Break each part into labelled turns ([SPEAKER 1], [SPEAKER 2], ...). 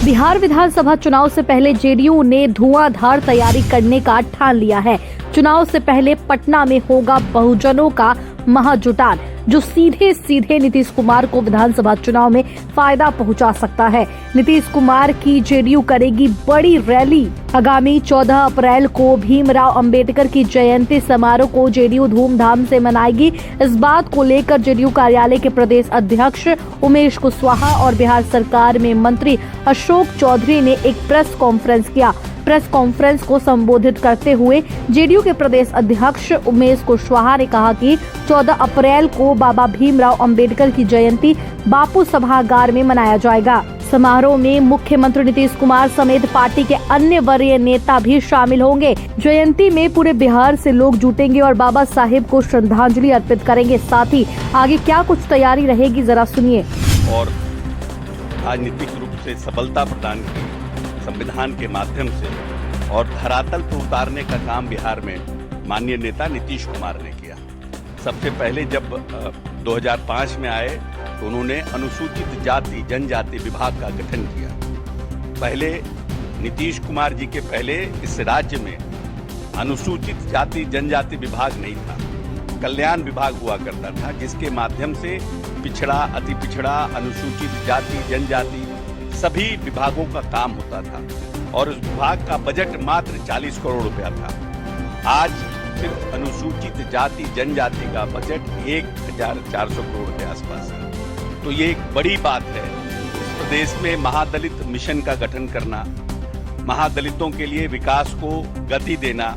[SPEAKER 1] बिहार विधानसभा चुनाव से पहले जेडीयू ने धुआंधार तैयारी करने का ठान लिया है। चुनाव से पहले पटना में होगा बहुजनों का महाजुटान, जो सीधे सीधे नीतीश कुमार को विधानसभा चुनाव में फायदा पहुंचा सकता है। नीतीश कुमार की जेडीयू करेगी बड़ी रैली। आगामी 14 अप्रैल को भीमराव अंबेडकर की जयंती समारोह को जेडीयू धूमधाम से मनाएगी। इस बात को लेकर जेडीयू कार्यालय के प्रदेश अध्यक्ष उमेश कुशवाहा और बिहार सरकार में मंत्री अशोक चौधरी ने एक प्रेस कॉन्फ्रेंस किया। प्रेस कॉन्फ्रेंस को संबोधित करते हुए जेडीयू के प्रदेश अध्यक्ष उमेश कुशवाहा ने कहा कि 14 अप्रैल को बाबा भीमराव अंबेडकर की जयंती बापू सभागार में मनाया जाएगा। समारोह में मुख्यमंत्री नीतीश कुमार समेत पार्टी के अन्य वरीय नेता भी शामिल होंगे। जयंती में पूरे बिहार से लोग जुटेंगे और बाबा साहेब को श्रद्धांजलि अर्पित करेंगे। साथ ही आगे क्या कुछ तैयारी रहेगी, जरा सुनिए।
[SPEAKER 2] और राजनीतिक रूप से सबलता प्रदान की संविधान के माध्यम से और धरातल पर उतारने का काम बिहार में माननीय नेता नीतीश कुमार ने किया। सबसे पहले जब 2005 में आए तो उन्होंने अनुसूचित जाति जनजाति विभाग का गठन किया। पहले नीतीश कुमार जी के पहले इस राज्य में अनुसूचित जाति जनजाति विभाग नहीं था, कल्याण विभाग हुआ करता था, जिसके माध्यम से पिछड़ा, अति पिछड़ा, अनुसूचित जाति जनजाति सभी विभागों का काम होता था और उस विभाग का बजट मात्र 40 करोड़ रुपया था। आज सिर्फ अनुसूचित जाति जनजाति का बजट 1400 करोड़ के आसपास है। तो ये एक बड़ी बात है। इस प्रदेश में महादलित मिशन का गठन करना, महादलितों के लिए विकास को गति देना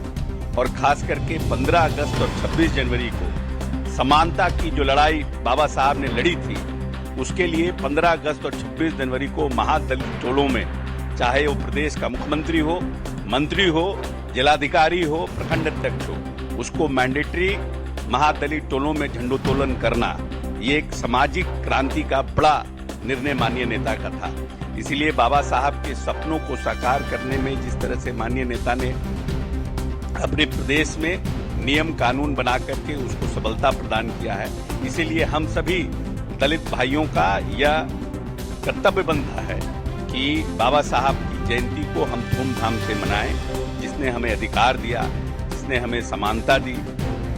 [SPEAKER 2] और खास करके 15 अगस्त और 26 जनवरी को समानता की जो लड़ाई बाबा साहब ने लड़ी थी, उसके लिए 15 अगस्त और 26 जनवरी को महादलित टोलों में, चाहे वो प्रदेश का मुख्यमंत्री हो, मंत्री हो, जिलाधिकारी हो, प्रखंड अध्यक्ष हो, उसको मैंडेटरी महादलित टोलों में झंडोत्तोलन करना, ये एक सामाजिक क्रांति का बड़ा निर्णय माननीय नेता का था। इसीलिए बाबा साहब के सपनों को साकार करने में जिस तरह से माननीय नेता ने अपने प्रदेश में नियम कानून बना करके उसको सबलता प्रदान किया है, इसीलिए हम सभी दलित भाइयों का यह कर्तव्य बनता है कि बाबा साहब की जयंती को हम धूमधाम से मनाएं, जिसने हमें अधिकार दिया, जिसने हमें समानता दी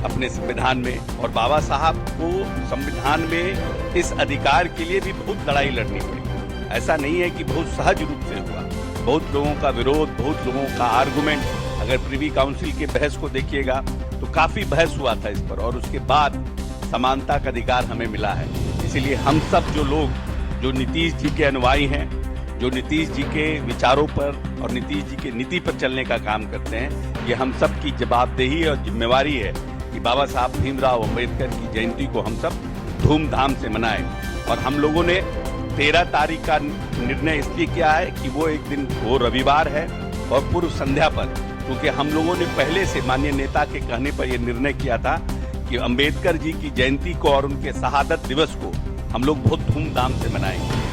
[SPEAKER 2] अपने संविधान में। और बाबा साहब को संविधान में इस अधिकार के लिए भी बहुत लड़ाई लड़नी पड़ी। ऐसा नहीं है कि बहुत सहज रूप से हुआ, बहुत लोगों का विरोध, बहुत लोगों का आर्गुमेंट। अगर प्रिवी काउंसिल के बहस को देखिएगा तो काफी बहस हुआ था इस पर, और उसके बाद समानता का अधिकार हमें मिला है। इसीलिए हम सब जो लोग जो नीतीश जी के अनुयायी हैं, जो नीतीश जी के विचारों पर और नीतीश जी के नीति पर चलने का काम करते हैं, ये हम सब की जवाबदेही और जिम्मेवारी है कि बाबा साहब भीमराव अंबेडकर की जयंती को हम सब धूमधाम से मनाएं। और हम लोगों ने 13 तारीख का निर्णय इसलिए किया है कि वो एक दिन, वो रविवार है और पूर्व संध्या पर, क्योंकि हम लोगों ने पहले से माननीय नेता के कहने पर यह निर्णय किया था कि अंबेडकर जी की जयंती को और उनके शहादत दिवस को हम लोग बहुत धूमधाम से मनाएंगे।